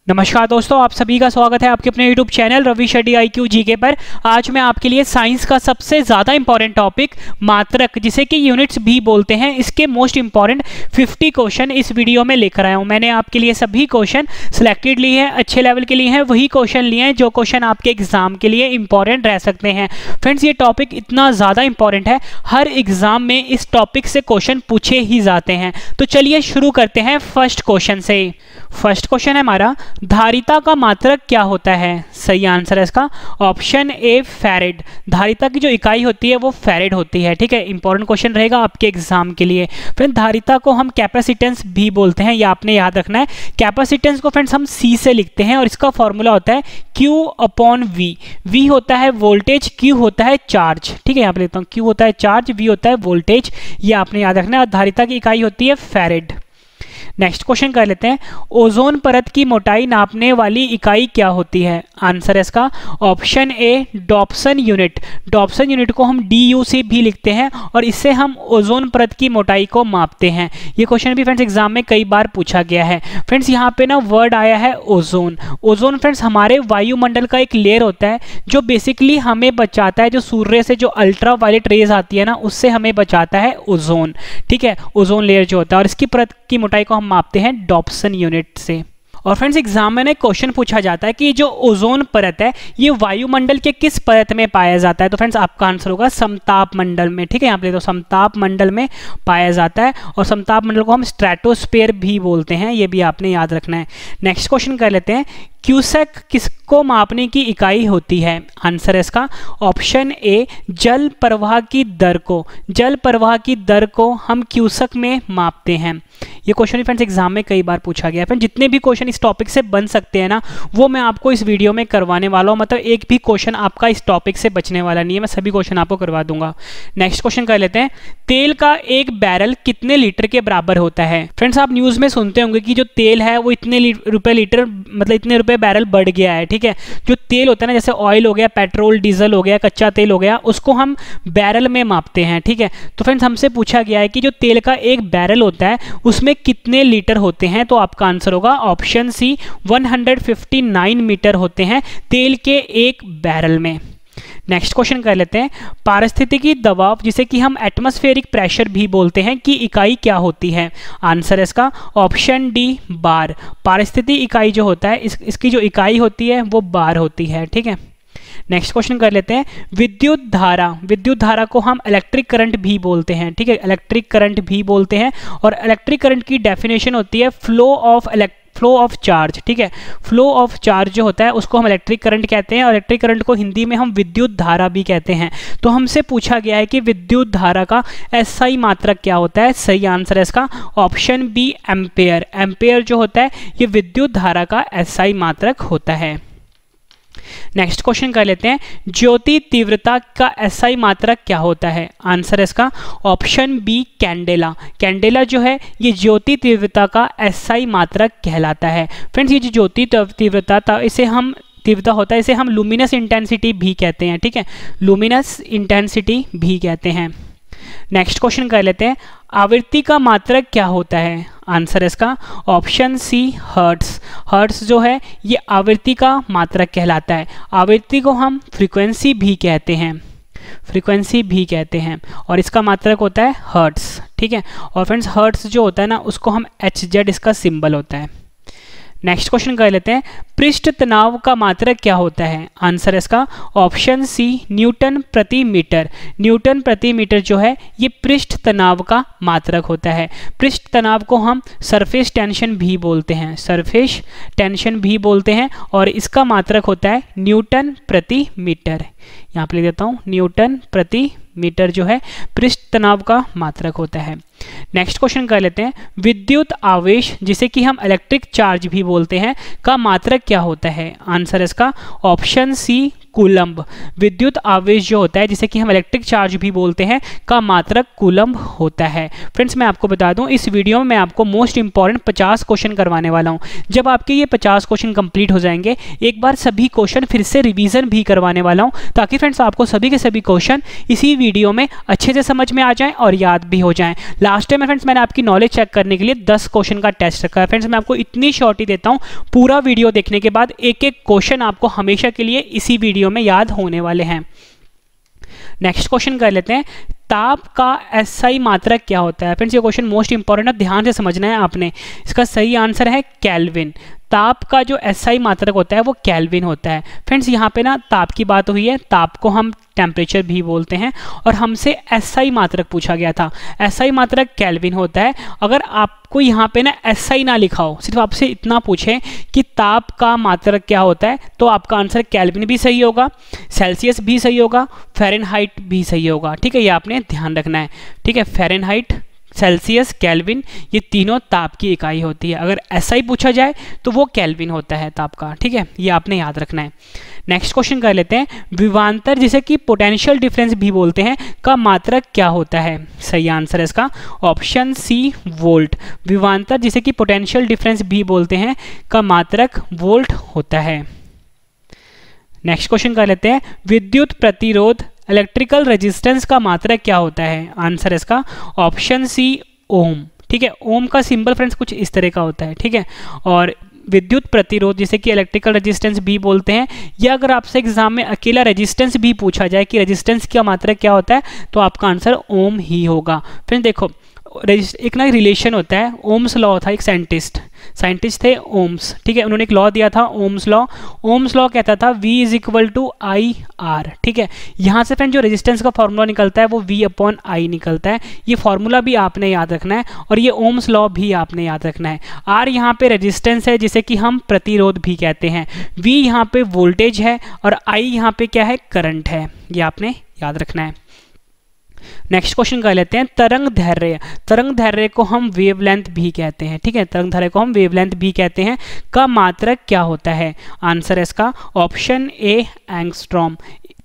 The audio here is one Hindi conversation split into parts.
नमस्कार दोस्तों, आप सभी का स्वागत है आपके अपने YouTube channel Ravi Shetty IQ GK पर। आज मैं आपके लिए साइंस का सबसे ज़्यादा इंपॉर्टेंट टॉपिक मात्रक, जिसे कि यूनिट्स भी बोलते हैं, इसके मोस्ट इंपॉर्टेंट 50 क्वेश्चन इस वीडियो में लेकर आया हूं। मैंने आपके लिए सभी क्वेश्चन सिलेक्टेड लिए हैं, अच्छे लेवल के लिए हैं, वही क्वेश्चन लिए हैं जो क्वेश्चन आपके एग्जाम के लिए इंपॉर्टेंट रह सकते हैं। फ्रेंड्स, ये टॉपिक इतना ज़्यादा इंपॉर्टेंट है, हर एग्जाम में इस टॉपिक से क्वेश्चन पूछे ही जाते हैं। तो चलिए शुरू करते हैं फर्स्ट क्वेश्चन से। फर्स्ट क्वेश्चन है हमारा, धारिता का मात्रक क्या होता है? सही आंसर है इसका ऑप्शन ए फैरेड। धारिता की जो इकाई होती है वो फैरेड होती है। ठीक है, इंपॉर्टेंट क्वेश्चन रहेगा आपके एग्जाम के लिए। फ्रेंड, धारिता को हम कैपेसिटेंस भी बोलते हैं, ये आपने याद रखना है। कैपेसिटेंस को फ्रेंड्स हम सी से लिखते हैं और इसका फॉर्मूला होता है Q अपॉन V। V होता है वोल्टेज, Q होता है चार्ज। ठीक है, यहाँ पे लिखता हूँ, Q होता है चार्ज, V होता है वोल्टेज, ये आपने याद रखना है। और धारिता की इकाई होती है फैरेड। नेक्स्ट क्वेश्चन कर लेते हैं, ओजोन परत की मोटाई नापने वाली इकाई क्या होती है? आंसर है इसका option A Dobson unit. Dobson unit को हम DU से भी लिखते हैं और इससे हम ओजोन परत की मोटाई को मापते हैं। ये क्वेश्चन भी फ्रेंड्स एग्जाम में कई बार पूछा गया है। फ्रेंड्स, यहाँ पे ना वर्ड आया है ओजोन। ओजोन फ्रेंड्स हमारे वायुमंडल का एक लेयर होता है जो बेसिकली हमें बचाता है, जो सूर्य से जो अल्ट्रा वायलेट रेज आती है ना, उससे हमें बचाता है ओजोन। ठीक है, ओजोन लेयर जो होता है, और इसकी परत की मोटाई को हम मापते हैं डॉप्सन यूनिट से। और फ्रेंड्स, एग्जाम में क्वेश्चन पूछा जाता है कि जो ओजोन परत है ये वायुमंडल के किस परत में पाया जाता है? तो फ्रेंड्स आपका आंसर होगा समताप मंडल में। ठीक है, यहाँ पे तो समताप मंडल में पाया जाता है और समताप मंडल को हम स्ट्रेटोस्फीयर भी बोलते हैं, ये भी आपने याद रखना है। नेक्स्ट क्वेश्चन कर लेते हैं, क्यूसेक किसको मापने की इकाई होती है? आंसर है इसका ऑप्शन ए जल प्रवाह की दर को। जल प्रवाह की दर को हम क्यूसेक में मापते हैं। ये क्वेश्चन फ्रेंड्स एग्जाम में कई बार पूछा गया है। फ्रेंड्स, जितने भी क्वेश्चन इस टॉपिक से बन सकते हैं ना, वो मैं आपको इस वीडियो में करवाने वाला हूँ। मतलब एक भी क्वेश्चन आपका इस टॉपिक से बचने वाला नहीं है, मैं सभी क्वेश्चन आपको करवा दूंगा। नेक्स्ट क्वेश्चन कर लेते हैं, तेल का एक बैरल कितने लीटर के बराबर होता है? फ्रेंड्स, आप न्यूज में सुनते होंगे कि जो तेल है वो इतने रुपए लीटर, मतलब इतने रुपए बैरल बढ़ गया है। ठीक है, जो तेल होता है ना, जैसे ऑयल हो गया, पेट्रोल, डीजल हो गया, कच्चा तेल हो गया, उसको हम बैरल में मापते हैं। ठीक है, तो फ्रेंड्स हमसे पूछा गया है कि जो तेल का एक बैरल होता है उसमें कितने लीटर होते हैं? तो आपका आंसर होगा ऑप्शन सी 159 मीटर होते हैं तेल के एक बैरल में। नेक्स्ट क्वेश्चन कर लेते हैं, पारिस्थितिकी दबाव, जिसे कि हम एटमॉस्फेरिक प्रेशर भी बोलते हैं, की इकाई क्या होती है? आंसर है इसका ऑप्शन डी बार। पारिस्थितिकी इकाई जो होता है, इसकी जो इकाई होती है वो बार होती है। ठीक है, नेक्स्ट क्वेश्चन कर लेते हैं, विद्युत धारा। विद्युत धारा को हम इलेक्ट्रिक करंट भी बोलते हैं। ठीक है, इलेक्ट्रिक करंट भी बोलते हैं और इलेक्ट्रिक करंट की डेफिनेशन होती है फ्लो ऑफ चार्ज। ठीक है, फ्लो ऑफ चार्ज जो होता है उसको हम इलेक्ट्रिक करंट कहते हैं और इलेक्ट्रिक करंट को हिंदी में हम विद्युत धारा भी कहते हैं। तो हमसे पूछा गया है कि विद्युत धारा का SI मात्रक क्या होता है? सही आंसर है इसका ऑप्शन बी एम्पेयर। एम्पेयर जो होता है ये विद्युत धारा का SI मात्रक होता है। नेक्स्ट क्वेश्चन कर लेते हैं, ज्योति तीव्रता का SI मात्रक क्या होता है? आंसर है इसका ऑप्शन बी कैंडेला। कैंडेला जो है ये ज्योति तीव्रता का SI मात्रक कहलाता है। फ्रेंड्स, ये जो ज्योति तीव्रता इसे हम तीव्रता होता है, इसे हम लुमिनस इंटेंसिटी भी कहते हैं। ठीक है, लुमिनस इंटेंसिटी भी कहते हैं। नेक्स्ट क्वेश्चन कर लेते हैं, आवृत्ति का मात्रक क्या होता है? आंसर है इसका ऑप्शन सी हर्ट्स। हर्ट्स जो है ये आवृत्ति का मात्रक कहलाता है। आवृत्ति को हम फ्रीक्वेंसी भी कहते हैं, फ्रीक्वेंसी भी कहते हैं और इसका मात्रक होता है हर्ट्स। ठीक है, और फ्रेंड्स हर्ट्स जो होता है ना, उसको हम HZ इसका सिंबल होता है। नेक्स्ट क्वेश्चन कर लेते हैं, पृष्ठ तनाव का मात्रक क्या होता है? आंसर है इसका ऑप्शन सी न्यूटन प्रति मीटर। न्यूटन प्रति मीटर जो है ये पृष्ठ तनाव का मात्रक होता है। पृष्ठ तनाव को हम सरफेस टेंशन भी बोलते हैं, सरफेस टेंशन भी बोलते हैं और इसका मात्रक होता है न्यूटन प्रति मीटर। यहाँ पे लिख देता हूँ, न्यूटन प्रति मीटर जो है पृष्ठ तनाव का मात्रक होता है। नेक्स्ट क्वेश्चन कर लेते हैं, विद्युत आवेश, जिसे कि हम इलेक्ट्रिक चार्ज भी बोलते हैं, का मात्रक क्या होता है? आंसर इसका ऑप्शन सी कूलम्ब। विद्युत आवेश जो होता है, जिसे कि हम इलेक्ट्रिक चार्ज भी बोलते हैं, का मात्रक कूलम्ब होता है। फ्रेंड्स, मैं आपको बता दूं, इस वीडियो में मैं आपको मोस्ट इंपॉर्टेंट 50 क्वेश्चन करवाने वाला हूं। जब आपके ये 50 क्वेश्चन कंप्लीट हो जाएंगे, एक बार सभी क्वेश्चन फिर से रिवीजन भी करवाने वाला हूं, ताकि फ्रेंड्स आपको सभी के सभी क्वेश्चन इसी वीडियो में अच्छे से समझ में आ जाएं और याद भी हो जाएं। लास्ट टाइम फ्रेंड्स मैंने आपकी नॉलेज चेक करने के लिए 10 क्वेश्चन का टेस्ट रखा है। फ्रेंड्स मैं आपको इतनी शॉर्टी देता हूं, पूरा वीडियो देखने के बाद एक एक क्वेश्चन आपको हमेशा के लिए इसी वीडियो में याद होने वाले हैं। नेक्स्ट क्वेश्चन कर लेते हैं, ताप का एसआई मात्रक क्या होता है। फ्रेंड्स ये क्वेश्चन मोस्ट इंपॉर्टेंट है, ध्यान से समझना है आपने। इसका सही आंसर है केल्विन। ताप का जो एसआई मात्रक होता है वो केल्विन होता है। फ्रेंड्स यहाँ पे ना ताप की बात हुई है, ताप को हम टेम्परेचर भी बोलते हैं, और हमसे एसआई मात्रक पूछा गया था। एसआई मात्रक केल्विन होता है। अगर आपको यहाँ पे ना एसआई ना लिखा हो, सिर्फ आपसे इतना पूछे कि ताप का मात्रक क्या होता है, तो आपका आंसर केल्विन भी सही होगा, सेल्सियस भी सही होगा, फ़ारेनहाइट भी सही होगा। ठीक है, ये आपने ध्यान रखना है। ठीक है, फ़ारेनहाइट, सेल्सियस, केल्विन, ये तीनों ताप की इकाई होती है। अगर एसआई पूछा जाए तो वो केल्विन होता है ताप का। ठीक है, ये आपने याद रखना है। नेक्स्ट क्वेश्चन कर लेते हैं, विभवांतर जिसे कि पोटेंशियल डिफरेंस भी बोलते हैं का मात्रक क्या होता है। सही आंसर है इसका ऑप्शन सी, वोल्ट। विभवांतर जिसे कि पोटेंशियल डिफरेंस भी बोलते हैं का मात्रक वोल्ट होता है। नेक्स्ट क्वेश्चन कर लेते हैं, विद्युत प्रतिरोध इलेक्ट्रिकल रेजिस्टेंस का मात्रक क्या होता है। आंसर इसका ऑप्शन सी, ओम। ठीक है, ओम का सिंबल फ्रेंड्स कुछ इस तरह का होता है। ठीक है, और विद्युत प्रतिरोध जिसे कि इलेक्ट्रिकल रेजिस्टेंस भी बोलते हैं, या अगर आपसे एग्जाम में अकेला रेजिस्टेंस भी पूछा जाए कि रेजिस्टेंस का मात्रक क्या होता है, तो आपका आंसर ओम ही होगा। फ्रेंड्स देखो, एक ना रिलेशन होता है, ओम्स लॉ था, एक साइंटिस्ट थे ओम्स। ठीक है, उन्होंने एक लॉ दिया था ओम्स लॉ। ओम्स लॉ कहता था V = IR। ठीक है, यहाँ से फ्रेंड जो रेजिस्टेंस का फॉर्मूला निकलता है वो V/I निकलता है। ये फॉर्मूला भी आपने याद रखना है, और ये ओम्स लॉ भी आपने याद रखना है। R यहाँ पे रेजिस्टेंस है जिसे कि हम प्रतिरोध भी कहते हैं, V यहाँ पे वोल्टेज है, और I यहाँ पे क्या है, करंट है। ये आपने याद रखना है। नेक्स्ट क्वेश्चन कर लेते हैं, तरंग दैर्ध्य को हम वेवलेंथ भी कहते हैं। ठीक है, तरंग दैर्ध्य को हम वेवलेंथ भी कहते हैं का मात्रक क्या होता है। आंसर है इसका ऑप्शन ए, एंगस्ट्रॉम।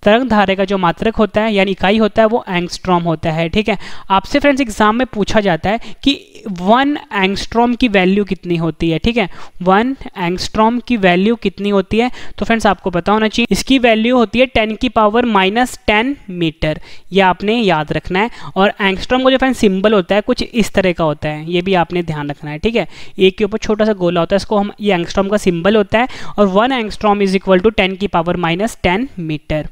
तरंग दैर्ध्य का जो मात्रक होता है यानी इकाई होता है वो एंगस्ट्रॉम होता है। ठीक है, आपसे फ्रेंड्स एग्जाम में पूछा जाता है कि 1 एंगस्ट्रॉम की वैल्यू कितनी होती है। ठीक है, 1 एंगस्ट्रॉम की वैल्यू कितनी होती है, तो फ्रेंड्स आपको पता होना चाहिए इसकी वैल्यू होती है 10⁻⁻10 मीटर। ये आपने याद रखना है। और एंगस्ट्रॉम का जो फ्रेंड्स सिंबल होता है कुछ इस तरह का होता है, ये भी आपने ध्यान रखना है। ठीक है, एक के ऊपर छोटा सा गोला होता है, इसको हम, ये एंगस्ट्रॉम का सिंबल होता है, और 1 एंगस्ट्रॉम = 10⁻⁻10 मीटर।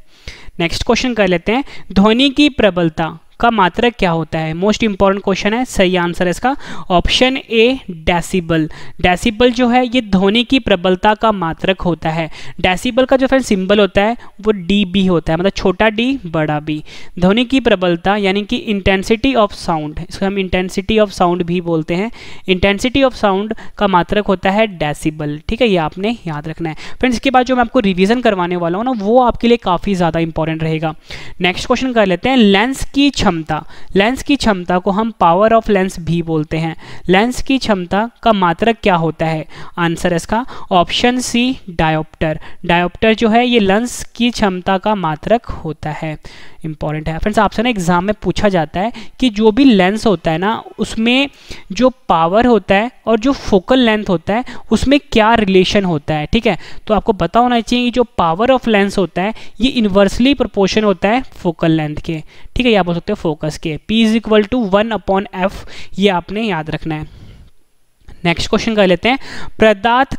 नेक्स्ट क्वेश्चन कर लेते हैं, ध्वनि की प्रबलता का मात्रक क्या होता है। मोस्ट इंपॉर्टेंट क्वेश्चन है, सही आंसर है इसका ऑप्शन ए, डेसिबल। डेसिबल जो है ये ध्वनि की प्रबलता का मात्रक होता है। डेसिबल का जो फ्रेंड सिंबल होता है वो डीबी होता है, मतलब छोटा डी बड़ा बी। ध्वनि की प्रबलता यानी कि इंटेंसिटी ऑफ साउंड, इसको हम इंटेंसिटी ऑफ साउंड भी बोलते हैं। इंटेंसिटी ऑफ साउंड का मात्रक होता है डेसिबल। ठीक है, ये आपने याद रखना है। फ्रेंड्स इसके बाद जो मैं आपको रिविजन करवाने वाला हूँ ना, वो आपके लिए काफ़ी ज़्यादा इंपॉर्टेंट रहेगा। नेक्स्ट क्वेश्चन कर लेते हैं, लेंस की क्षमता को हम पावर ऑफ लेंस भी बोलते हैं। लेंस की क्षमता का मात्रक क्या होता है। आंसर इसका ऑप्शन सी, डायोप्टर। डायोप्टर जो है ये लेंस की क्षमता का मात्रक होता है। इंपॉर्टेंट है फ्रेंड्स, आपसे ना एग्जाम में पूछा जाता है कि जो भी लेंस होता है ना, उसमें जो पावर होता है और जो फोकल लेंथ होता है उसमें क्या रिलेशन होता है। ठीक है, तो आपको पता होना चाहिए कि जो पावर ऑफ लेंस होता है ये इन्वर्सली प्रोपोर्शन होता है फोकल लेंथ के। ठीक है, या बोल सकते हो फोकस के। P = 1/f, ये आपने याद रखना है। नेक्स्ट क्वेश्चन कर लेते हैं, पदार्थ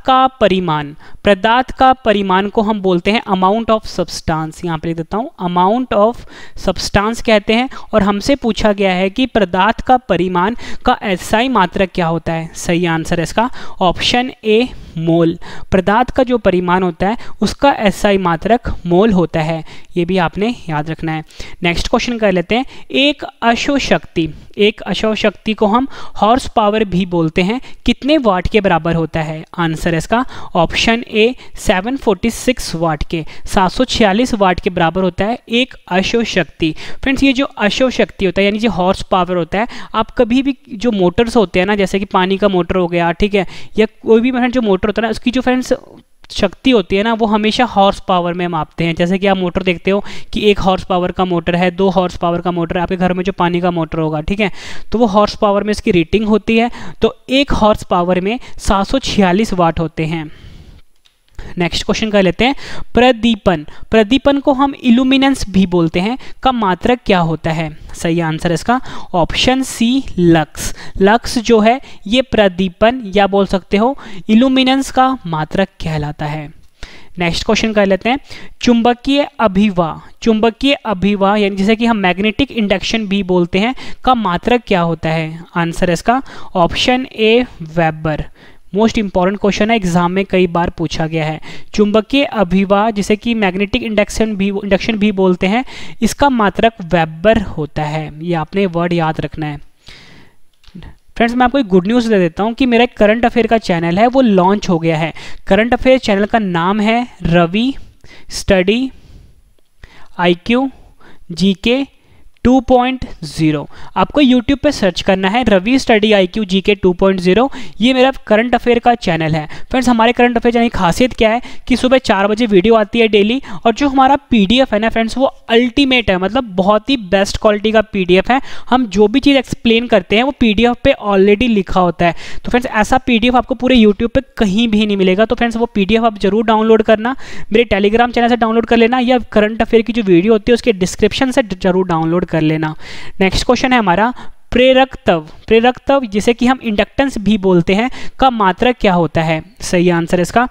का परिमाण को हम बोलते हैं अमाउंट ऑफ सब्सटेंस। यहाँ पे लिख देता हूँ, अमाउंट ऑफ सब्सटेंस कहते हैं, और हमसे पूछा गया है कि पदार्थ का परिमाण का एसआई मात्रक क्या होता है। सही आंसर है इसका ऑप्शन ए, मोल। पदार्थ का जो परिमाण होता है उसका एसआई मात्रक मोल होता है, ये भी आपने याद रखना है। नेक्स्ट क्वेश्चन कर लेते हैं, एक अश्व शक्ति को हम हॉर्स पावर भी बोलते हैं, कितने वाट के बराबर होता है। आंसर है इसका ऑप्शन ए, 746 वाट के, 746 वाट के बराबर होता है एक अश्व शक्ति। फ्रेंड्स ये जो अश्व शक्ति होता है यानी जो हॉर्स पावर होता है, आप कभी भी जो मोटर्स होते हैं ना, जैसे कि पानी का मोटर हो गया, ठीक है, या कोई भी जो मोटर होता है ना, उसकी जो फ्रेंड्स शक्ति होती है ना, वो हमेशा हॉर्स पावर में मापते हैं। जैसे कि आप मोटर देखते हो कि 1 हॉर्स पावर का मोटर है, 2 हॉर्स पावर का मोटर है, आपके घर में जो पानी का मोटर होगा, ठीक है, तो वो हॉर्स पावर में इसकी रेटिंग होती है। तो 1 हॉर्स पावर में 746 वाट होते हैं। नेक्स्ट क्वेश्चन कर लेते हैं, प्रदीपन। प्रदीपन को हम इल्यूमिनेंस भी बोलते हैं, का मात्रक क्या होता है? सही आंसर इसका ऑप्शन सी लक्स। लक्स जो है ये प्रदीपन या बोल सकते हो इल्यूमिनेंस का मात्रक कहलाता है। नेक्स्ट क्वेश्चन कर लेते हैं, चुंबकीय अभिवाह। चुंबकीय अभिवाह यानी जिसे कि हम मैग्नेटिक इंडक्शन भी बोलते हैं, का मात्रक क्या होता है? आंसर इसका option A weber. Most important question है, एग्जाम में कई बार पूछा गया है। चुंबकीय अभिवाह जिसे कि मैग्नेटिक इंडक्शन भी बोलते हैं, इसका मात्रक वेबर होता है। ये आपने वर्ड याद रखना है। फ्रेंड्स मैं आपको एक गुड न्यूज़ दे देता हूँ कि मेरा एक करंट अफेयर का चैनल है वो लॉन्च हो गया है। करंट अफेयर चैनल का नाम है रवि स्टडी IQ GK 2.0। आपको YouTube पे सर्च करना है रवि स्टडी IQ GK 2.0। ये मेरा करंट अफेयर का चैनल है। फ्रेंड्स हमारे करंट अफेयर चैनल की खासियत क्या है कि सुबह 4 बजे वीडियो आती है डेली, और जो हमारा PDF है ना फ्रेंड्स वो अल्टीमेट है, मतलब बहुत ही बेस्ट क्वालिटी का PDF है। हम जो भी चीज़ एक्सप्लेन करते हैं वो PDF पे ऑलरेडी लिखा होता है। तो फ्रेंड्स ऐसा PDF आपको पूरे YouTube पे कहीं भी नहीं मिलेगा। तो फ्रेंड्स वो PDF आप जरूर डाउनलोड करना, मेरे टेलीग्राम चैनल से डाउनलोड कर लेना, या करंट अफेयर की जो वीडियो होती है उसके डिस्क्रिप्शन से जरूर डाउनलोड कर लेना। नेक्स्ट क्वेश्चन है हमारा, प्रेरकत्व। प्रेरकत्व जिसे कि हम इंडक्टेंस भी बोलते हैं, का मात्रक क्या होता है? सही आंसर इसका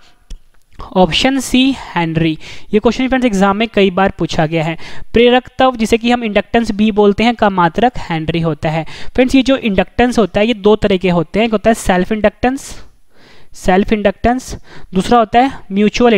ऑप्शन सी हेनरी। ये क्वेश्चन फ्रेंड्स एग्जाम में कई बार पूछा गया है। प्रेरकत्व जिसे कि हम इंडक्टेंस भी बोलते हैं, का मात्रक हेनरी होता है। फ्रेंड्स ये जो इंडक्टेंस होता है ये दो तरह के होते हैं। एक होता है सेल्फ इंडक्टेंस, दूसरा होता है म्यूचुअल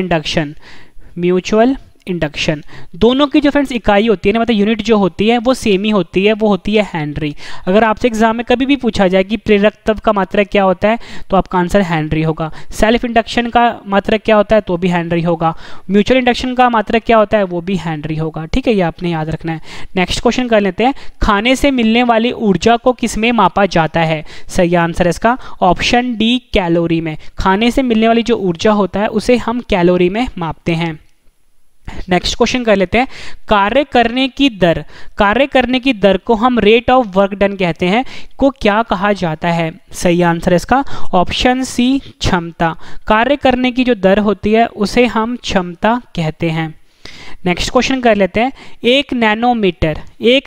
इंडक्शन। दोनों की जो फ्रेंड्स इकाई होती है ना, मतलब यूनिट जो होती है वो सेम ही होती है, वो होती है हेनरी। अगर आपसे एग्जाम में कभी भी पूछा जाए कि प्रेरकत्व का मात्रक क्या होता है, तो आपका आंसर हेनरी होगा। सेल्फ इंडक्शन का मात्रक क्या होता है, तो भी हेनरी होगा। म्यूचुअल इंडक्शन का मात्रक क्या होता है, वो भी हेनरी होगा। ठीक है, ये आपने याद रखना है। नेक्स्ट क्वेश्चन कर लेते हैं, खाने से मिलने वाली ऊर्जा को किसमें मापा जाता है? सही आंसर इसका ऑप्शन डी कैलोरी में। खाने से मिलने वाली जो ऊर्जा होता है उसे हम कैलोरी में मापते हैं। नेक्स्ट क्वेश्चन कर लेते हैं, कार्य करने की दर को हम रेट ऑफ वर्क डन कहते हैं, को क्या कहा जाता है? सही आंसर इसका ऑप्शन सी क्षमता। कार्य करने की जो दर होती है उसे हम क्षमता कहते हैं। नेक्स्ट क्वेश्चन कर लेते हैं, एक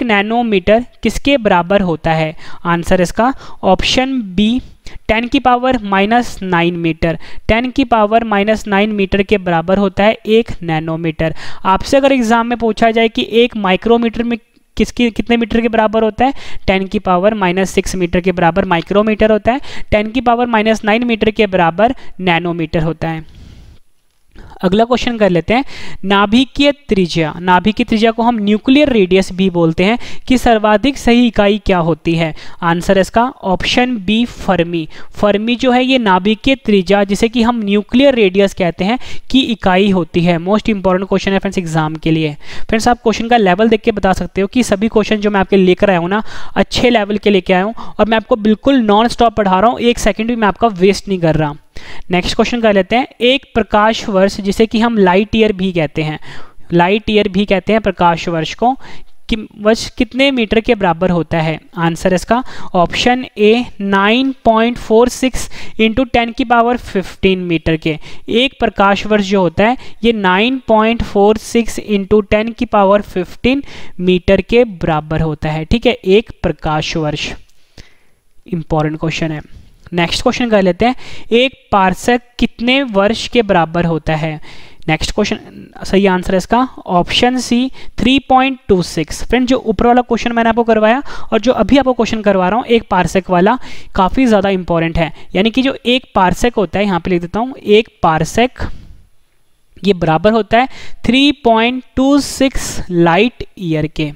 नैनोमीटर किसके बराबर होता है? आंसर इसका ऑप्शन बी 10 की पावर -9 मीटर। 10 की पावर -9 मीटर के बराबर होता है एक नैनोमीटर। आपसे अगर एग्जाम में पूछा जाए कि एक माइक्रोमीटर में कितने मीटर के बराबर होता है, 10 की पावर -6 मीटर के बराबर माइक्रोमीटर होता है। 10 की पावर -9 मीटर के बराबर नैनोमीटर होता है। अगला क्वेश्चन कर लेते हैं, नाभिकीय त्रिज्या को हम न्यूक्लियर रेडियस भी बोलते हैं, कि सर्वाधिक सही इकाई क्या होती है? आंसर इसका ऑप्शन बी फर्मी। फर्मी जो है ये नाभिकीय त्रिज्या जिसे कि हम न्यूक्लियर रेडियस कहते हैं की इकाई होती है। मोस्ट इंपॉर्टेंट क्वेश्चन है फ्रेंड्स एग्जाम के लिए। फ्रेंड्स आप क्वेश्चन का लेवल देख के बता सकते हो कि सभी क्वेश्चन जो मैं आपके लेकर आया हूँ ना अच्छे लेवल के लेके आया हूँ, और मैं आपको बिल्कुल नॉन स्टॉप पढ़ा रहा हूँ, एक सेकंड भी मैं आपका वेस्ट नहीं कर रहा। नेक्स्ट क्वेश्चन कर लेते हैं, एक प्रकाश वर्ष जिसे कि हम लाइट ईयर भी कहते हैं प्रकाश वर्ष को, वर्ष कितने मीटर के बराबर होता है? आंसर इसका ऑप्शन ए 9.46 इंटू 10 की पावर 15 मीटर के। एक प्रकाश वर्ष जो होता है ये 9.46 इंटू 10 की पावर 15 मीटर के बराबर होता है। ठीक है, एक प्रकाश वर्ष। इंपॉर्टेंट क्वेश्चन है। नेक्स्ट क्वेश्चन कर लेते हैं, एक पार्सक कितने वर्ष के बराबर होता है? नेक्स्ट क्वेश्चन सही आंसर है इसका ऑप्शन सी 3.26। फ्रेंड जो ऊपर वाला क्वेश्चन मैंने आपको करवाया और जो अभी आपको क्वेश्चन करवा रहा हूँ एक पार्सक वाला, काफ़ी ज़्यादा इंपॉर्टेंट है। यानी कि जो एक पार्सक होता है, यहाँ पे लिख देता हूँ, एक पार्सक ये बराबर होता है 3.26 लाइट ईयर के।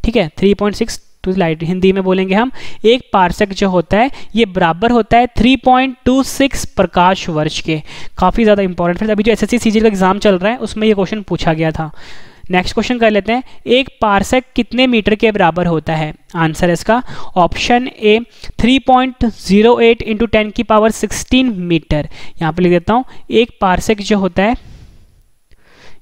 ठीक है, 3.6 लाइट हिंदी में बोलेंगे हम। एक पार्सक जो होता है ये बराबर होता है 3.26 प्रकाश वर्ष के। काफ़ी ज़्यादा इंपॉर्टेंट। फिर अभी जो एसएससी सीजी का एग्जाम चल रहा है उसमें ये क्वेश्चन पूछा गया था। नेक्स्ट क्वेश्चन कर लेते हैं, एक पार्सक कितने मीटर के बराबर होता है? आंसर इसका ऑप्शन ए 3.08 इंटू 10 की पावर 16 मीटर। यहाँ पे लिख देता हूँ, एक पार्सक जो होता है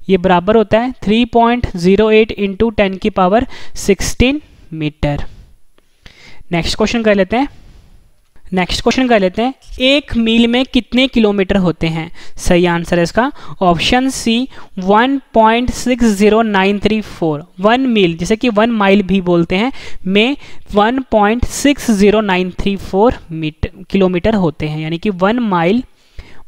ये बराबर होता है 3.08 इंटू 10 की पावर 16 मीटर। नेक्स्ट क्वेश्चन कर लेते हैं, नेक्स्ट क्वेश्चन कर लेते हैं, एक मील में कितने किलोमीटर होते हैं? सही आंसर है इसका ऑप्शन सी 1.60934। 1 मील जिसे कि 1 माइल भी बोलते हैं में 1.60934 किलोमीटर होते हैं, यानी कि 1 माइल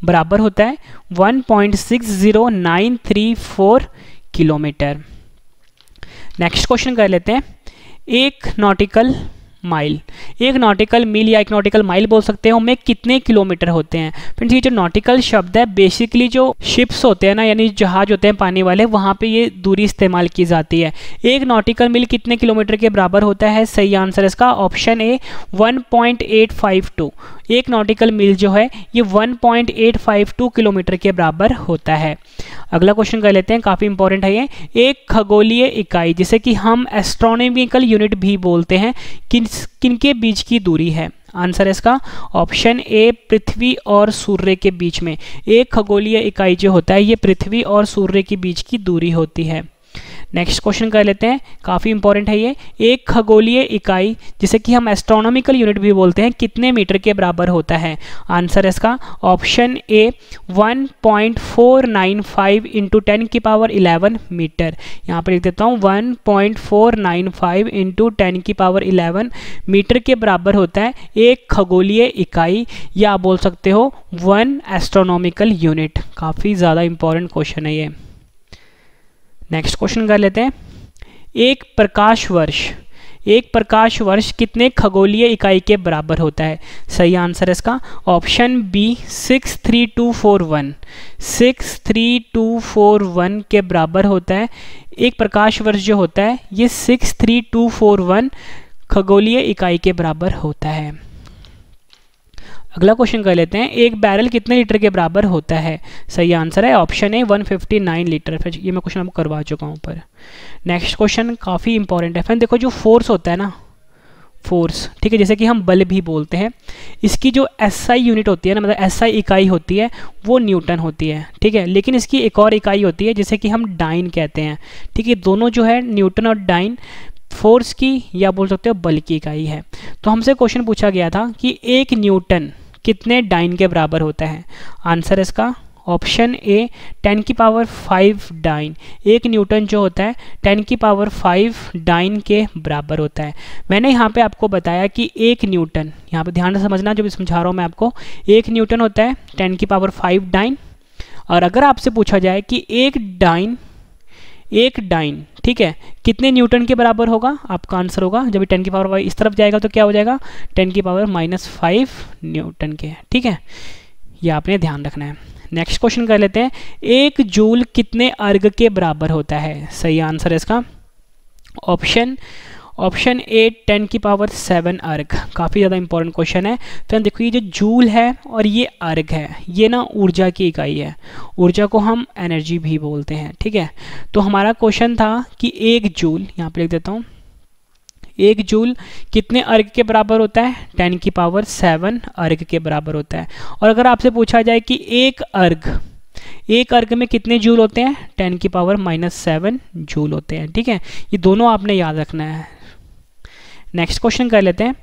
बराबर होता है 1.60934 किलोमीटर। नेक्स्ट क्वेश्चन कर लेते हैं, एक नॉटिकल माइल, एक नॉटिकल मील या एक नॉटिकल माइल बोल सकते हैं, में कितने किलोमीटर होते हैं? फ्रेंड्स ये जो नॉटिकल शब्द है बेसिकली जो शिप्स होते हैं ना, यानी जहाज होते हैं पानी वाले, वहाँ पे ये दूरी इस्तेमाल की जाती है। एक नॉटिकल मील कितने किलोमीटर के बराबर होता है? सही आंसर इसका ऑप्शन ए 1.852। एक नॉटिकल मील जो है ये 1.852 किलोमीटर के बराबर होता है। अगला क्वेश्चन कर लेते हैं, काफ़ी इंपॉर्टेंट है ये, एक खगोलीय इकाई जिसे कि हम एस्ट्रोनॉमिकल यूनिट भी बोलते हैं, किनके बीच की दूरी है? आंसर है इसका ऑप्शन ए पृथ्वी और सूर्य के बीच में। एक खगोलीय इकाई जो होता है ये पृथ्वी और सूर्य के बीच की दूरी होती है। नेक्स्ट क्वेश्चन कर लेते हैं, काफ़ी इंपॉर्टेंट है ये, एक खगोलीय इकाई जिसे कि हम एस्ट्रोनॉमिकल यूनिट भी बोलते हैं कितने मीटर के बराबर होता है? आंसर है इसका ऑप्शन ए 1.495 इंटू 10 की पावर 11 मीटर। यहाँ पर लिख देता हूँ 1.495 इंटू 10 की पावर 11 मीटर के बराबर होता है एक खगोलीय इकाई, या आप बोल सकते हो 1 एस्ट्रोनॉमिकल यूनिट। काफ़ी ज़्यादा इंपॉर्टेंट क्वेश्चन है ये। नेक्स्ट क्वेश्चन कर लेते हैं, एक प्रकाश वर्ष कितने खगोलीय इकाई के बराबर होता है? सही आंसर है इसका ऑप्शन बी 63241। 63241 के बराबर होता है एक प्रकाश वर्ष जो होता है ये 63241 खगोलीय इकाई के बराबर होता है। अगला क्वेश्चन कर लेते हैं, एक बैरल कितने लीटर के बराबर होता है? सही आंसर है ऑप्शन ए 159 लीटर। फिर ये मैं क्वेश्चन आपको करवा चुका हूँ पर। नेक्स्ट क्वेश्चन काफ़ी इंपॉर्टेंट है। फिर देखो जो फोर्स होता है ना, फोर्स, ठीक है, जैसे कि हम बल भी बोलते हैं, इसकी जो एसआई यूनिट होती है ना, मतलब एसआई इकाई होती है वो न्यूटन होती है, ठीक है। लेकिन इसकी एक और इकाई होती है जिसे कि हम डाइन कहते हैं, ठीक है। दोनों जो है न्यूटन और डाइन फोर्स की या बोल सकते हो बल की इकाई है। तो हमसे क्वेश्चन पूछा गया था कि एक न्यूटन कितने डाइन के बराबर होता है? आंसर इसका ऑप्शन ए 10 की पावर 5 डाइन। एक न्यूटन जो होता है 10 की पावर 5 डाइन के बराबर होता है। मैंने यहाँ पे आपको बताया कि एक न्यूटन, यहाँ पे ध्यान से समझना जो भी समझा रहा हूँ मैं आपको, एक न्यूटन होता है 10 की पावर 5 डाइन। और अगर आपसे पूछा जाए कि एक डाइन, ठीक है, कितने न्यूटन के बराबर होगा, आपका आंसर होगा जब 10 की पावर इस तरफ जाएगा तो क्या हो जाएगा 10 की पावर -5 न्यूटन के, ठीक है। ये आपने ध्यान रखना है। नेक्स्ट क्वेश्चन कर लेते हैं, एक जूल कितने अर्ग के बराबर होता है? सही आंसर है इसका ऑप्शन ए 10 की पावर 7 अर्ग। काफ़ी ज़्यादा इंपॉर्टेंट क्वेश्चन है। तो देखो ये जो जूल है और ये अर्ग है, ये ना ऊर्जा की इकाई है, ऊर्जा को हम एनर्जी भी बोलते हैं, ठीक है। तो हमारा क्वेश्चन था कि एक जूल, यहाँ पे लिख देता हूँ, एक जूल कितने अर्ग के बराबर होता है? 10 की पावर 7 अर्ग के बराबर होता है। और अगर आपसे पूछा जाए कि एक अर्ग में कितने जूल होते हैं? 10 की पावर -7 जूल होते हैं, ठीक है। ये दोनों आपने याद रखना है। नेक्स्ट क्वेश्चन कर लेते हैं,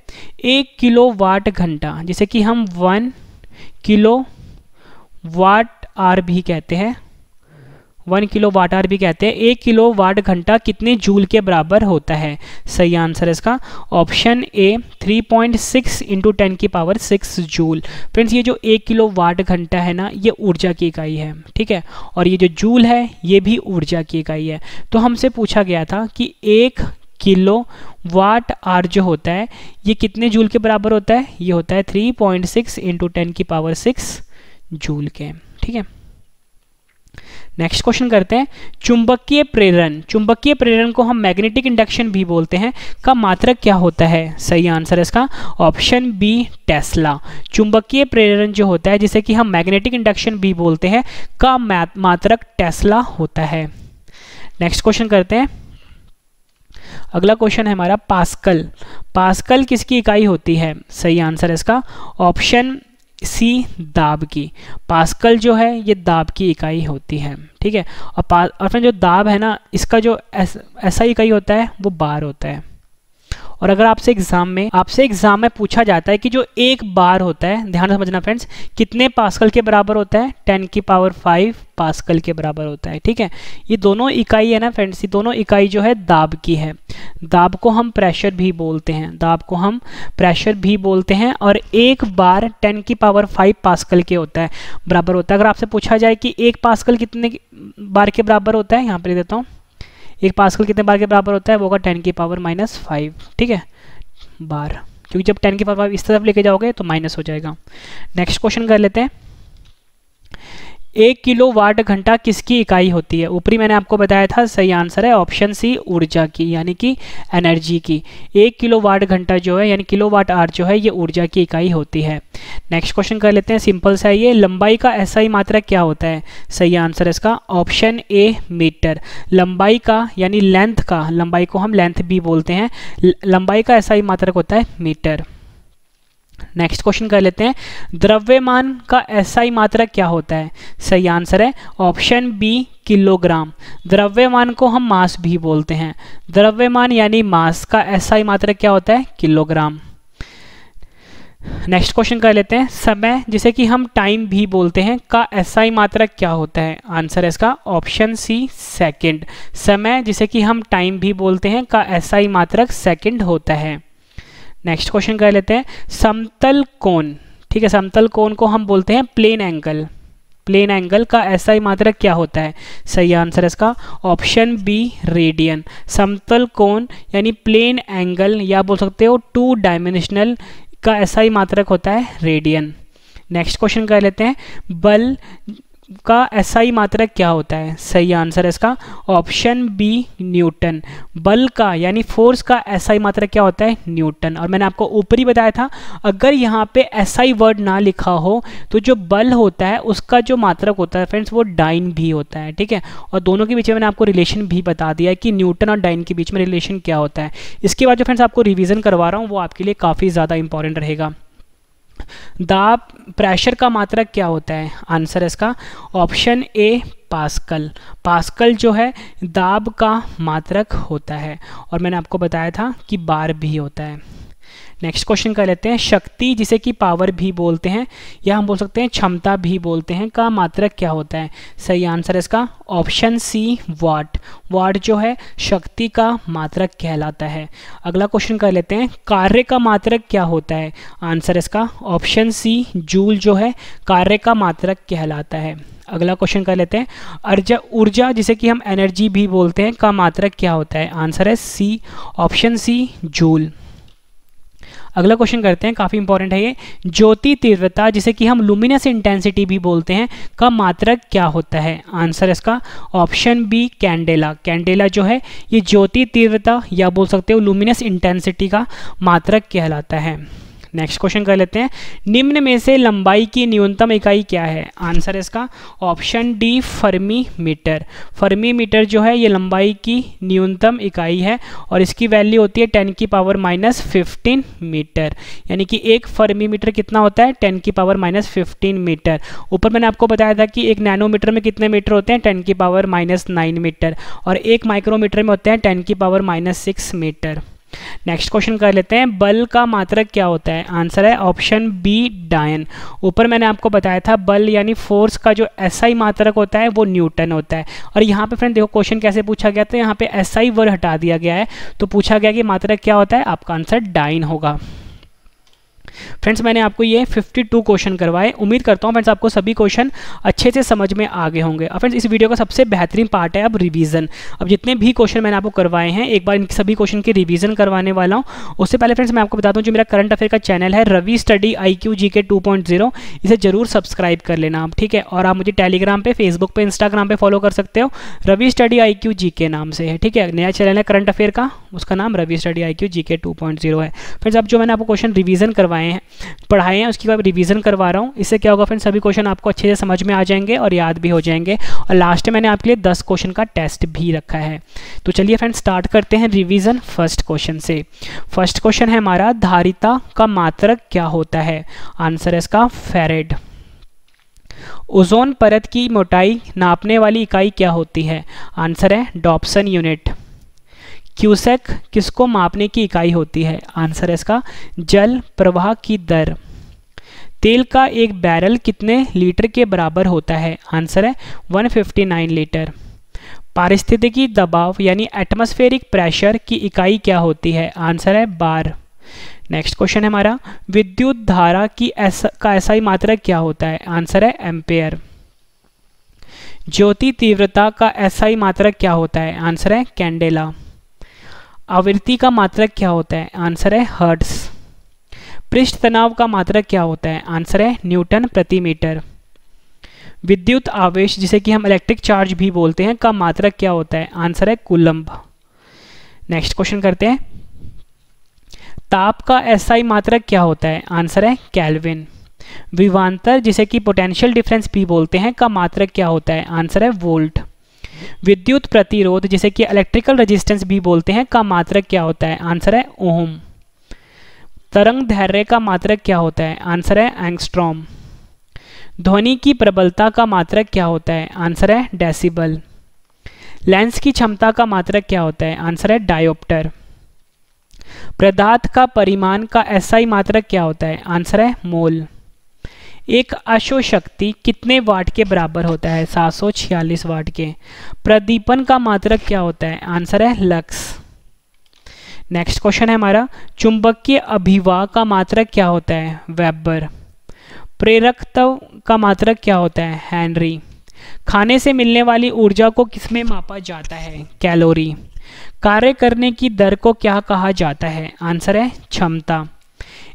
1 किलोवाट घंटा जिसे कि हम 1 किलोवाट आवर भी कहते हैं, 1 किलोवाट आवर भी कहते हैं। 1 किलोवाट घंटा कितने जूल के बराबर होता है? सही आंसर है इसका ऑप्शन ए 3.6 इंटू 10 की पावर 6 जूल। फ्रेंड्स ये जो 1 किलोवाट घंटा है ना, ये ऊर्जा की इकाई है, ठीक है। और ये जो जूल है ये भी ऊर्जा की इकाई है। तो हमसे पूछा गया था कि 1 किलोवाट आवर जो होता है ये कितने जूल के बराबर होता है? ये होता है 3.6 इंटू 10 की पावर 6 जूल के, ठीक है। नेक्स्ट क्वेश्चन करते हैं, चुंबकीय प्रेरण को हम मैग्नेटिक इंडक्शन भी बोलते हैं, का मात्रक क्या होता है? सही आंसर है इसका ऑप्शन बी टेस्ला। चुंबकीय प्रेरण जो होता है जिसे कि हम मैग्नेटिक इंडक्शन भी बोलते हैं, का मात्रक टेस्ला होता है। नेक्स्ट क्वेश्चन करते हैं, अगला क्वेश्चन है हमारा पास्कल किसकी इकाई होती है? सही आंसर है इसका ऑप्शन सी दाब की। पास्कल जो है ये दाब की इकाई होती है, ठीक है। और फिर जो दाब है ना, इसका जो ऐसा इकाई होता है वो बार होता है। और अगर आपसे एग्जाम में पूछा जाता है कि जो एक बार होता है, ध्यान से समझना फ्रेंड्स, कितने पास्कल के बराबर होता है, 10⁵ पास्कल के बराबर होता है। ठीक है, ये दोनों इकाई है ना फ्रेंड्स, ये दोनों इकाई जो है दाब की है। दाब को हम प्रेशर भी बोलते हैं, और एक बार 10⁵ पास्कल के होता है, बराबर होता है। अगर आपसे पूछा जाए कि एक पास्कल कितने बार के बराबर होता है, यहाँ पर देता हूँ, एक पास्कल कितने बार के बराबर होता है, वो होगा 10⁻⁵। ठीक है, बार, क्योंकि जब 10⁵ इस तरफ लेके जाओगे तो माइनस हो जाएगा। नेक्स्ट क्वेश्चन कर लेते हैं। 1 किलोवाट घंटा किसकी इकाई होती है? ऊपरी मैंने आपको बताया था, सही आंसर है ऑप्शन सी, ऊर्जा की, यानी कि एनर्जी की। 1 किलोवाट घंटा जो है यानी किलोवाट आवर जो है, ये ऊर्जा की इकाई होती है। नेक्स्ट क्वेश्चन कर लेते हैं, सिंपल सा ये, लंबाई का एसआई मात्रक क्या होता है? सही आंसर है इसका ऑप्शन ए, मीटर। लंबाई का यानी लेंथ का, लंबाई को हम लेंथ भी बोलते हैं, लंबाई का एसआई मात्रक होता है मीटर। नेक्स्ट क्वेश्चन कर लेते हैं, द्रव्यमान का एसआई मात्रक क्या होता है? सही आंसर है ऑप्शन बी, किलोग्राम। द्रव्यमान को हम मास भी बोलते हैं, द्रव्यमान यानी मास का एसआई मात्रक क्या होता है? किलोग्राम। नेक्स्ट क्वेश्चन कर लेते हैं, समय जिसे कि हम टाइम भी बोलते हैं का एसआई मात्रक क्या होता है? आंसर है इसका ऑप्शन सी, सेकंड। समय जिसे कि हम टाइम भी बोलते हैं का एसआई मात्रक सेकंड होता है। नेक्स्ट क्वेश्चन कर लेते हैं, समतल कोण, ठीक है, समतल कोण को हम बोलते हैं प्लेन एंगल। प्लेन एंगल का एसआई मात्रक क्या होता है? सही आंसर है इसका ऑप्शन बी, रेडियन। समतल कोण यानी प्लेन एंगल, या बोल सकते हो 2 डायमेंशनल का एसआई मात्रक होता है रेडियन। नेक्स्ट क्वेश्चन कर लेते हैं, बल का एसआई मात्रक क्या होता है? सही आंसर है इसका ऑप्शन बी, न्यूटन। बल का यानी फोर्स का एसआई मात्रक क्या होता है? न्यूटन। और मैंने आपको ऊपर ही बताया था, अगर यहाँ पे एसआई वर्ड ना लिखा हो तो जो बल होता है उसका जो मात्रक होता है फ्रेंड्स, वो डाइन भी होता है। ठीक है, और दोनों के बीच में मैंने आपको रिलेशन भी बता दिया है कि न्यूटन और डाइन के बीच में रिलेशन क्या होता है। इसके बाद जो फ्रेंड्स आपको रिविजन करवा रहा हूँ वो आपके लिए काफ़ी ज़्यादा इंपॉर्टेंट रहेगा। दाब, प्रेशर का मात्रक क्या होता है? आंसर है इसका ऑप्शन ए, पास्कल। पास्कल जो है दाब का मात्रक होता है, और मैंने आपको बताया था कि बार भी होता है। नेक्स्ट क्वेश्चन कर लेते हैं, शक्ति जिसे कि पावर भी बोलते हैं या हम बोल सकते हैं क्षमता भी बोलते हैं का मात्रक क्या होता है? सही आंसर है इसका ऑप्शन सी, वाट। वाट जो है शक्ति का मात्रक कहलाता है। अगला क्वेश्चन कर लेते हैं, कार्य का मात्रक क्या होता है? आंसर इसका ऑप्शन सी, जूल जो है कार्य का मात्रक कहलाता है। अगला क्वेश्चन कर लेते हैं, ऊर्जा जिसे कि हम एनर्जी भी बोलते हैं का मात्रक क्या होता है? आंसर है सी, ऑप्शन सी, जूल। अगला क्वेश्चन करते हैं, काफ़ी इंपॉर्टेंट है ये, ज्योति तीव्रता जिसे कि हम लुमिनस इंटेंसिटी भी बोलते हैं का मात्रक क्या होता है? आंसर इसका ऑप्शन बी, कैंडेला। कैंडेला जो है ये ज्योति तीव्रता या बोल सकते हो लुमिनस इंटेंसिटी का मात्रक कहलाता है। नेक्स्ट क्वेश्चन कर लेते हैं, निम्न में से लंबाई की न्यूनतम इकाई क्या है? आंसर इसका option D, fermi metre. Fermi metre जो है ये लंबाई की न्यूनतम इकाई है, और इसकी वैल्यू होती है 10⁻⁻15 मीटर, यानी कि एक फर्मी मीटर कितना होता है? 10⁻⁻15 मीटर। ऊपर मैंने आपको बताया था कि एक नैनोमीटर में कितने मीटर होते हैं? 10⁻⁻9 मीटर, और एक माइक्रोमीटर में होते हैं 10⁻⁻6 मीटर। नेक्स्ट क्वेश्चन कर लेते हैं, बल का मात्रक क्या होता है? आंसर है ऑप्शन बी, डायन। ऊपर मैंने आपको बताया था बल यानी फोर्स का जो एसआई मात्रक होता है वो न्यूटन होता है, और यहाँ पे फ्रेंड देखो क्वेश्चन कैसे पूछा गया था, यहाँ पे एसआई वर्ड हटा दिया गया है, तो पूछा गया कि मात्रक क्या होता है? आपका आंसर डायन होगा। फ्रेंड्स मैंने आपको ये 52 क्वेश्चन करवाए, उम्मीद करता हूँ फ्रेंड्स आपको सभी क्वेश्चन अच्छे से समझ में आ गए होंगे। अब फ्रेंड्स इस वीडियो का सबसे बेहतरीन पार्ट है अब रिवीजन। अब जितने भी क्वेश्चन मैंने आपको करवाए हैं एक बार इन सभी क्वेश्चन की रिवीजन करवाने वाला हूँ। उससे पहले फ्रेंड्स मैं आपको बता दूँ, जो मेरा करंट अफेयर का चैनल है रवि स्टडी IQ GK 2.0, इसे जरूर सब्सक्राइब कर लेना आप, ठीक है। और आप मुझे टेलीग्राम पे, फेसबुक पे, इंस्टाग्राम पे फॉलो कर सकते हो, रवि स्टडी IQ GK नाम से है, ठीक है। नया चैनल है करंट अफेयर का, उसका नाम रवि स्टडी IQ GK 2.0 है। फ्रेंड्स अब जो मैंने आपको क्वेश्चन रिवीजन करवाए हैं, पढ़ाए हैं, उसकी बाद रिवीजन करवा रहा हूँ। इससे क्या होगा फ्रेंड्स, सभी क्वेश्चन आपको अच्छे से समझ में आ जाएंगे और याद भी हो जाएंगे, और लास्ट में मैंने आपके लिए 10 क्वेश्चन का टेस्ट भी रखा है। तो चलिए फ्रेंड्स स्टार्ट करते हैं रिवीजन फर्स्ट क्वेश्चन से। फर्स्ट क्वेश्चन है हमारा, धारिता का मात्रक क्या होता है? आंसर है इसका फैरेड। ओजोन परत की मोटाई नापने वाली इकाई क्या होती है? आंसर है डॉप्सन यूनिट। क्यूसेक किसको मापने की इकाई होती है? आंसर है इसका जल प्रवाह की दर। तेल का एक बैरल कितने लीटर के बराबर होता है? आंसर है 159 लीटर। पारिस्थितिकी दबाव यानी एटमॉस्फेरिक प्रेशर की इकाई क्या होती है? आंसर है बार। नेक्स्ट क्वेश्चन है हमारा, विद्युत धारा की एसआई मात्रक क्या होता है? आंसर है एम्पेयर। ज्योति तीव्रता का एसआई मात्रक क्या होता है? आंसर है कैंडेला। आवृत्ति का मात्रक क्या होता है? आंसर है हर्ट्ज। पृष्ठ तनाव का मात्रक क्या होता है? आंसर है न्यूटन प्रति मीटर। विद्युत आवेश जिसे कि हम इलेक्ट्रिक चार्ज भी बोलते हैं का मात्रक क्या होता है? आंसर है कूलम्ब। नेक्स्ट क्वेश्चन करते हैं, ताप का एसआई मात्रक क्या होता है? आंसर है केल्विन। विभवांतर जिसे कि पोटेंशियल डिफरेंस भी बोलते हैं का मात्रक क्या होता है? आंसर है वोल्ट। विद्युत प्रतिरोध जिसे कि इलेक्ट्रिकल रेजिस्टेंस भी बोलते हैं का मात्रक क्या होता है? आंसर है ओम। तरंग दैर्ध्य का मात्रक क्या होता है? आंसर है एंगस्ट्रॉम। ध्वनि की प्रबलता का मात्रक क्या होता है? आंसर है डेसिबल। लेंस की क्षमता का मात्रक क्या होता है? आंसर है डायोप्टर। पदार्थ का परिमाण का एसआई मात्रक क्या होता है? आंसर है मोल। एक अशोशक्ति कितने वाट के बराबर होता है? 746 वाट के। प्रदीपन का मात्रक क्या होता है? आंसर है लक्स। नेक्स्ट क्वेश्चन है हमारा, चुंबकीय अभिवाह का मात्रक क्या होता है? वेबर। प्रेरकत्व का मात्रक क्या होता है? हेनरी। खाने से मिलने वाली ऊर्जा को किसमें मापा जाता है? कैलोरी। कार्य करने की दर को क्या कहा जाता है? आंसर है क्षमता।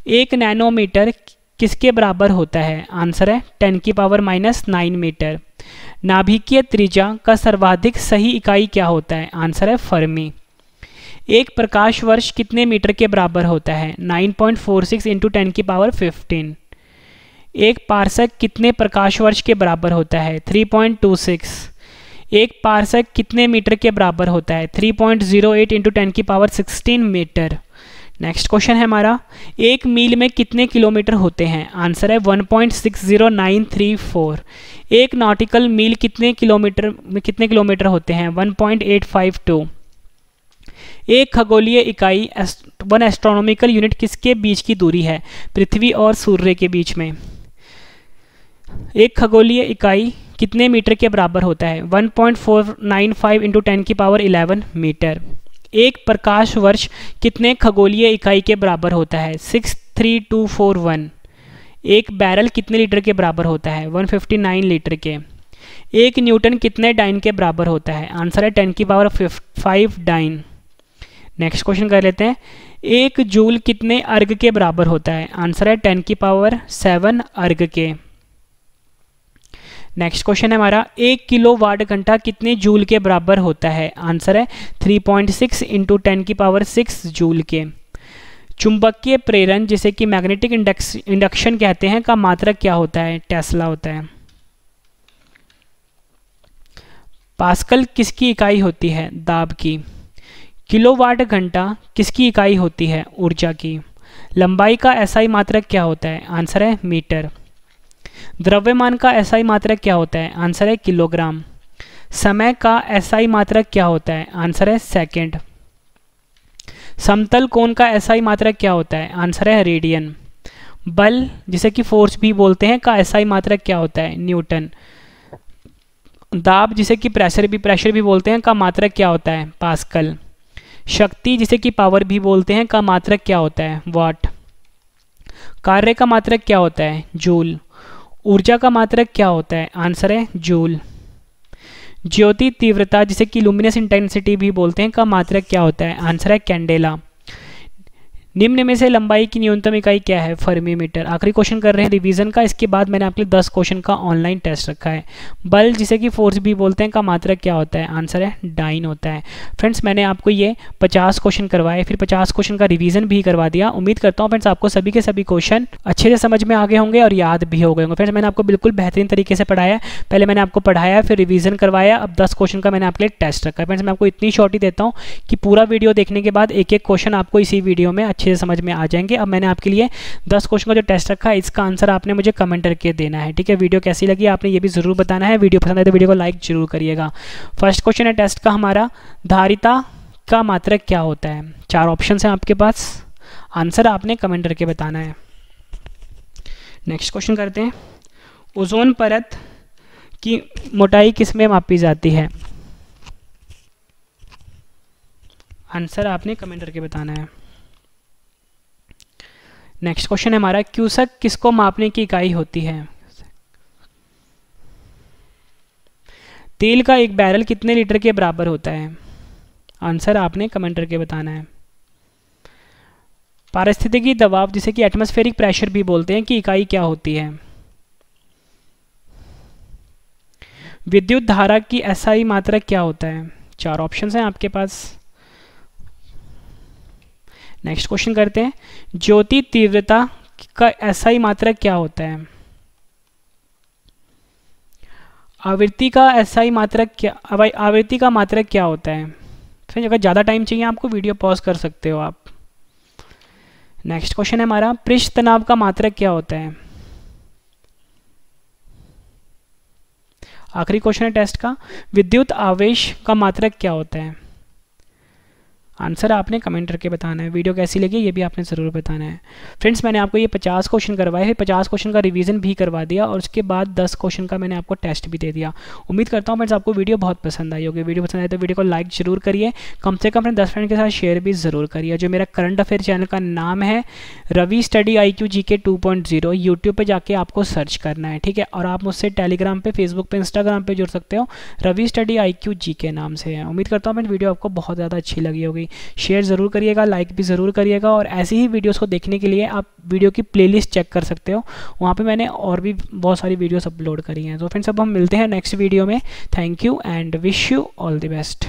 1 नैनोमीटर किसके बराबर होता है? आंसर है 10⁻⁹ मीटर। नाभिकीय त्रिज्या का सर्वाधिक सही इकाई क्या होता है? आंसर है फर्मी। एक प्रकाश वर्ष कितने मीटर के बराबर होता है? 9.46 × 10⁻15। एक पार्सक कितने प्रकाश वर्ष के बराबर होता है? 3.26। एक पार्सक कितने मीटर के बराबर होता है? 3.08 × 10⁻16 मीटर। नेक्स्ट क्वेश्चन है हमारा, एक मील में कितने किलोमीटर होते हैं? आंसर है 1.60934। एक नॉटिकल मील कितने किलोमीटर होते हैं? 1.852। एक खगोलीय इकाई 1 एस्ट्रोनॉमिकल यूनिट किसके बीच की दूरी है? पृथ्वी और सूर्य के बीच में। एक खगोलीय इकाई कितने मीटर के बराबर होता है? 1.495 × 10⁻11 मीटर। एक प्रकाश वर्ष कितने खगोलीय इकाई के बराबर होता है? 63241। एक बैरल कितने लीटर के बराबर होता है? 159 लीटर के। एक न्यूटन कितने डाइन के बराबर होता है? आंसर है 10⁵ डाइन। नेक्स्ट क्वेश्चन कर लेते हैं, एक जूल कितने अर्ग के बराबर होता है? आंसर है 10⁷ अर्ग के। नेक्स्ट क्वेश्चन है हमारा, 1 किलोवाट घंटा कितने जूल के बराबर होता है? आंसर है 3.6 × 10⁶ जूल के। चुंबकीय प्रेरण जिसे कि मैग्नेटिक इंडक्शन कहते हैं का मात्रक क्या होता है? टेस्ला होता है। पास्कल किसकी इकाई होती है? दाब की। किलोवाट घंटा किसकी इकाई होती है? ऊर्जा की। लंबाई का एसआई मात्रक क्या होता है? आंसर है मीटर। द्रव्यमान का एसआई मात्रक क्या होता है? आंसर है किलोग्राम। समय का एसआई मात्रक क्या होता है? आंसर है सेकंड। समतल कोण का एसआई मात्रक क्या होता है? आंसर है रेडियन। बल जिसे कि फोर्स भी बोलते हैं का एसआई मात्रक क्या होता है? न्यूटन। दाब जिसे कि प्रेशर भी बोलते हैं का मात्रक क्या होता है? पास्कल। शक्ति जिसे कि पावर भी बोलते हैं का मात्रक क्या होता है? वाट। कार्य का मात्रक क्या होता है? जूल। ऊर्जा का मात्रक क्या होता है? आंसर है जूल। ज्योति तीव्रता जिसे कि लुमिनस इंटेंसिटी भी बोलते हैं का मात्रक क्या होता है? आंसर है कैंडेला। निम्न में से लंबाई की न्यूनतम इकाई क्या है? Fermi metre. आखिरी क्वेश्चन कर रहे हैं रिवीजन का, इसके बाद मैंने आपके लिए 10 क्वेश्चन का ऑनलाइन टेस्ट रखा है। बल जिसे कि फोर्स भी बोलते हैं का मात्रक क्या होता है? आंसर है डाइन होता है। फ्रेंड्स मैंने आपको ये 50 क्वेश्चन करवाए, फिर 50 क्वेश्चन का रिवीजन भी करवा दिया। उम्मीद करता हूँ फ्रेंड्स आपको सभी के सभी क्वेश्चन अच्छे से समझ में आ गए होंगे और याद भी हो गए होंगे। फ्रेंड्स मैंने आपको बिल्कुल बेहतरीन तरीके से पढ़ाया, पहले मैंने आपको पढ़ाया फिर रिवीजन करवाया, अब 10 क्वेश्चन का मैंने आपके लिए टेस्ट रखा है। फ्रेंड्स मैं आपको इतनी शॉर्ट ही देता हूँ कि पूरा वीडियो देखने के बाद एक एक क्वेश्चन आपको इसी वीडियो में अच्छे से समझ में आ जाएंगे। अब मैंने आपके लिए 10 क्वेश्चन का जो टेस्ट रखा है इसका आंसर आपने मुझे कमेंट करके देना है, ठीक है। वीडियो कैसी लगी आपने ये भी जरूर बताना है। वीडियो पसंद आए तो वीडियो को लाइक जरूर करिएगा। फर्स्ट क्वेश्चन है टेस्ट का हमारा, धारिता का मात्रक क्या होता है? 4 ऑप्शन हैं आपके पास, आंसर आपने कमेंट करके बताना है। नेक्स्ट क्वेश्चन करते हैं, ओजोन परत की मोटाई किस में मापी जाती है? आंसर आपने कमेंट करके बताना है। नेक्स्ट क्वेश्चन है हमारा, क्यूसेक किसको मापने की इकाई होती है? तेल का एक बैरल कितने लीटर के बराबर होता है? आंसर आपने कमेंट करके बताना है। पारिस्थितिकी दबाव जिसे कि एटमॉस्फेरिक प्रेशर भी बोलते हैं, की इकाई क्या होती है? विद्युत धारा की एसआई मात्रक क्या होता है? 4 ऑप्शंस हैं आपके पास। नेक्स्ट क्वेश्चन करते हैं, ज्योति तीव्रता का एसआई मात्रक क्या होता है? आवृत्ति का एसआई मात्रक क्या, आवृत्ति का मात्रक क्या होता है? फिर अगर ज़्यादा टाइम चाहिए आपको वीडियो पॉज कर सकते हो आप। नेक्स्ट क्वेश्चन है हमारा, पृष्ठ तनाव का मात्रक क्या होता है? आखिरी क्वेश्चन है टेस्ट का, विद्युत आवेश का मात्रक क्या होता है? आंसर आपने कमेंट करके बताना है। वीडियो कैसी लगी ये भी आपने ज़रूर बताना है। फ्रेंड्स मैंने आपको ये 50 क्वेश्चन करवाए हैं, 50 क्वेश्चन का रिवीजन भी करवा दिया और उसके बाद 10 क्वेश्चन का मैंने आपको टेस्ट भी दे दिया। उम्मीद करता हूँ फ्रेंड्स आपको वीडियो बहुत पसंद आई होगी। वीडियो पसंद आए तो वीडियो को लाइक जरूर करिए, कम से कम अपने 10 फ्रेंड के साथ शेयर भी ज़रूर करिए। जो मेरा करंट अफेयर चैनल का नाम है Ravi study IQ GK 2.0, YouTube पर जाके आपको सर्च करना है, ठीक है। और आप मुझसे टेलीग्राम पे, फेसबुक पे, इंस्टाग्राम पे जुड़ सकते हो, रवि स्टडी IQ GK नाम से है। उम्मीद करता हूँ फ्रेंड्स वीडियो आपको बहुत ज़्यादा अच्छी लगी होगी। शेयर ज़रूर करिएगा, लाइक भी ज़रूर करिएगा और ऐसी ही वीडियोस को देखने के लिए आप वीडियो की प्लेलिस्ट चेक कर सकते हो, वहाँ पे मैंने और भी बहुत सारी वीडियोस अपलोड करी हैं। तो फ्रेंड्स अब हम मिलते हैं नेक्स्ट वीडियो में। Thank you and wish you all the best.